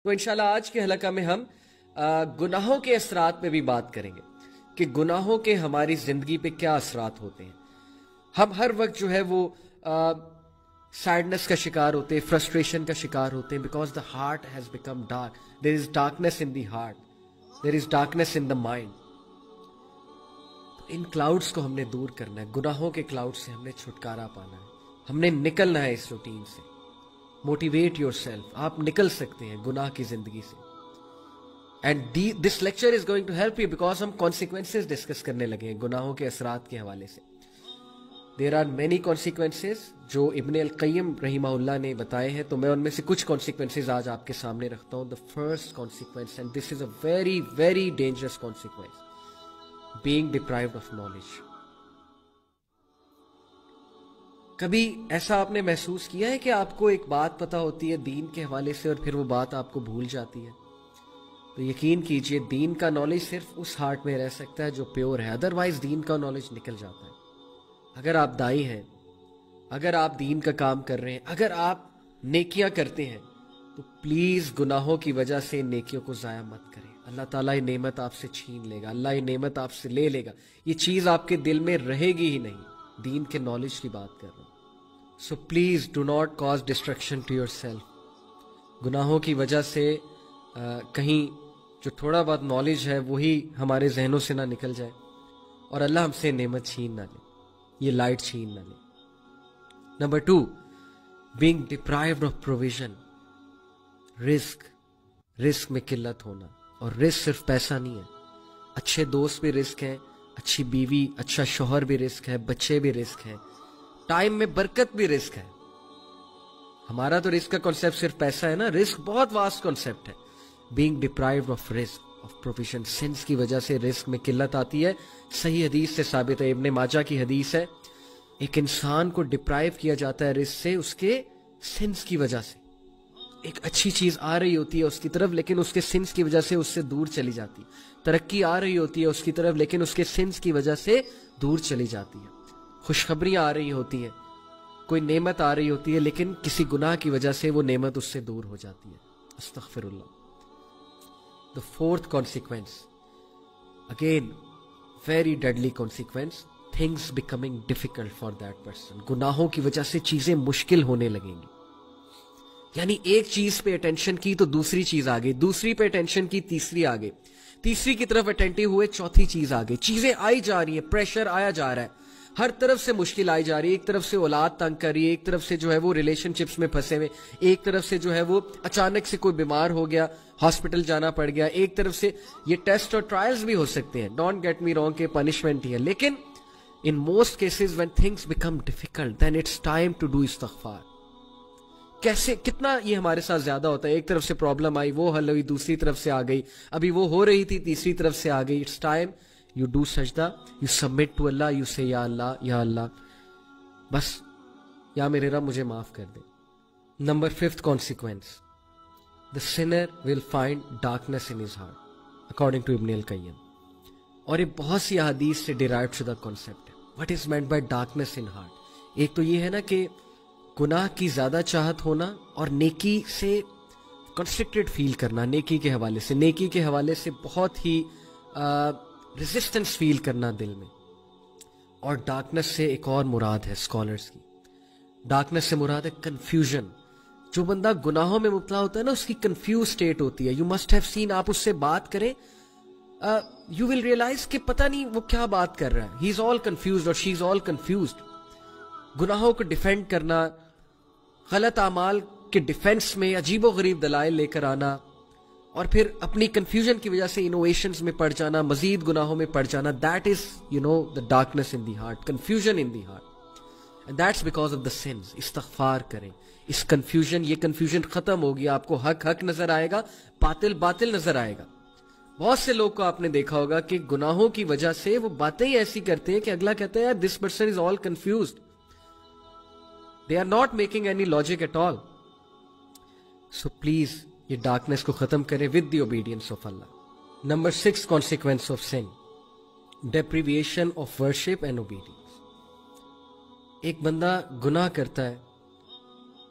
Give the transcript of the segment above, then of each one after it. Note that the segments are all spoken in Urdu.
تو انشاءاللہ آج کے حلقہ میں ہم گناہوں کے اثرات پہ بھی بات کریں گے کہ گناہوں کے ہماری زندگی پہ کیا اثرات ہوتے ہیں. ہم ہر وقت جو ہے وہ سیڈنس کا شکار ہوتے ہیں, فرسٹریشن کا شکار ہوتے ہیں, because the heart has become dark. There is darkness in the heart, there is darkness in the mind. In clouds کو ہم نے دور کرنا ہے, گناہوں کے کلاؤڈ سے ہم نے چھٹکارا پانا ہے, ہم نے نکلنا ہے اس روٹین سے. موٹیویٹ یور سیلف, آپ نکل سکتے ہیں گناہ کی زندگی سے. And this lecture is going to help you because ہم کانسیکوینسز ڈسکس کرنے لگے ہیں گناہوں کے اثرات کے حوالے سے. دیر آر مینی کانسیکوینسز جو ابن القیم رحمہ اللہ نے بتائے ہیں, تو میں ان میں سے کچھ کانسیکوینسز آج آپ کے سامنے رکھتا ہوں. The first consequence, and this is a very very dangerous consequence, being deprived of knowledge. کبھی ایسا آپ نے محسوس کیا ہے کہ آپ کو ایک بات پتہ ہوتی ہے دین کے حوالے سے اور پھر وہ بات آپ کو بھول جاتی ہے؟ تو یقین کیجئے دین کا نالج صرف اس ہارٹ میں رہ سکتا ہے جو پیور ہے, ادروائز دین کا نالج نکل جاتا ہے. اگر آپ دائی ہیں, اگر آپ دین کا کام کر رہے ہیں, اگر آپ نیکیاں کرتے ہیں, تو پلیز گناہوں کی وجہ سے نیکیوں کو ضائع مت کریں. اللہ تعالیٰ یہ نعمت آپ سے چھین لے گا, اللہ یہ نعمت آپ سے لے لے گا. یہ چیز آپ کے دل میں رہے گی ہی نہیں. دین کے نالج کی بات کر رہا ہوں. So please do not cause destruction to yourself. گناہوں کی وجہ سے کہیں جو تھوڑا بہت نالج ہے وہی ہمارے ذہنوں سے نہ نکل جائے اور اللہ ہم سے نعمت چھین نہ لے, یہ لائٹ چھین نہ لے. Number 2, being deprived of provision. رزق میں قلت ہونا. اور رزق صرف پیسہ نہیں ہے, اچھے دوست بھی رزق ہیں, اچھی بیوی اچھا شوہر بھی رزق ہے, بچے بھی رزق ہیں, ٹائم میں برکت بھی رزق ہے. ہمارا تو رزق کا کنسیپٹ صرف پیسہ ہے نا, رزق بہت واسٹ کنسیپٹ ہے. بینگ ڈپرائیوڈ آف رزق, آف پروویژن. سنس کی وجہ سے رزق میں قلت آتی ہے. صحیح حدیث سے ثابت ہے, ابن ماجہ کی حدیث ہے, ایک انسان کو ڈپرائیو کیا جاتا ہے رزق سے اس کے سنس کی وجہ سے. ایک اچھی چیز آ رہی ہوتی ہے اس کی طرف لیکن اس کے سنس کی وجہ سے اس سے دور چلی جاتی. ترقی آ رہی ہوتی ہے اس کی طرف لیکن اس کے سنس کی وجہ سے دور چلی جاتی ہے. خوشخبریاں آ رہی ہوتی ہیں, کوئی نعمت آ رہی ہوتی ہے لیکن کسی گناہ کی وجہ سے وہ نعمت اس سے دور ہو جاتی ہے. استغفر اللہ. The fourth consequence, again very deadly consequence, things becoming difficult for that person. گناہوں کی وجہ سے چیزیں مشکل ہونے لگیں گی. یعنی ایک چیز پہ اٹینشن کی تو دوسری چیز آ گئی, دوسری پہ اٹینشن کی تیسری آ گئی, تیسری کی طرف اٹینٹو ہوئے چوتھی چیز آ گئی. چیزیں آئی جا رہی ہیں, پریشر آیا جا رہا ہے, ہر طرف سے مشکل آئی جا رہی ہے. ایک طرف سے اولاد تنگ کر رہی ہے, ایک طرف سے جو ہے وہ ریلیشن شپس میں پھنسے ہوئے, ایک طرف سے جو ہے وہ اچانک سے کوئی بیمار ہو گیا, ہاسپٹل جانا پڑ گیا, ایک طرف سے یہ ٹیسٹ اور ٹرائلز بھی ہو سکتے ہیں, ڈونٹ گیٹ می رانگ, کہ پنشمنٹ ہی ہے, لیکن in most cases when things become difficult then it's time to do استغفار. کیسے کتنا یہ ہمارے ساتھ زیادہ ہوتا ہے, ایک طرف سے پرابلم آئی وہ حل ہوئی, دوسری طرف سے آ گئی, ابھی وہ ہو رہی تھی تیسری طرف سے آ گئی. اٹس ٹائم یو ڈو سجدہ, you submit to Allah, you say یا اللہ بس یا میرے رب مجھے معاف کر دے. Number 5th consequence, the sinner will find darkness in his heart according to ابن القیم. اور یہ بہت سی احادیث سے ڈیرائیو شدہ کانسیپٹ ہے. what is meant by darkness in heart, ایک تو یہ ہے نا کہ گناہ کی زیادہ چاہت ہونا اور نیکی سے کنسٹرکٹڈ فیل کرنا, نیکی کے حوالے سے, نیکی کے حوالے سے بہت ہی ریزسٹنس فیل کرنا دل میں. اور ڈارکنس سے ایک اور مراد ہے اسکالرس کی, ڈارکنس سے مراد ہے کنفیوژن. جو بندہ گناہوں میں مبتلا ہوتا ہے نا اس کی کنفیوز سٹیٹ ہوتی ہے. یو مسٹ ہیو سین, آپ اس سے بات کریں یو ول ریئلائز کہ پتہ نہیں وہ کیا بات کر رہا ہے. ہی از آل کنفیوزڈ اور شی از آل کنفیوزڈ. گناہوں کو ڈیفینڈ کرنا, غلط اعمال کے ڈیفینس میں عجیب و غریب دلائل لے کر آنا, اور پھر اپنی کنفیوژن کی وجہ سے انوویشنز میں پڑ جانا, مزید گناہوں میں پڑ جانا. That is the darkness in the heart, confusion in the heart, and that's because of the sins. استغفار کریں. اس کنفیوژن, یہ کنفیوژن ختم ہوگی, آپ کو حق نظر آئے گا, باطل نظر آئے گا. بہت سے لوگ کو آپ نے دیکھا ہوگا کہ گناہوں کی وجہ سے وہ باتیں ہی ایسی کرتے ہیں کہ اگلا کہتا ہے this person is all confused, they are not making any logic at all. So please یہ ڈارکنیس کو ختم کریں with the obedience of Allah. Number 6 consequence of sin, deprivation of worship and obedience. ایک بندہ گناہ کرتا ہے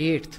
8,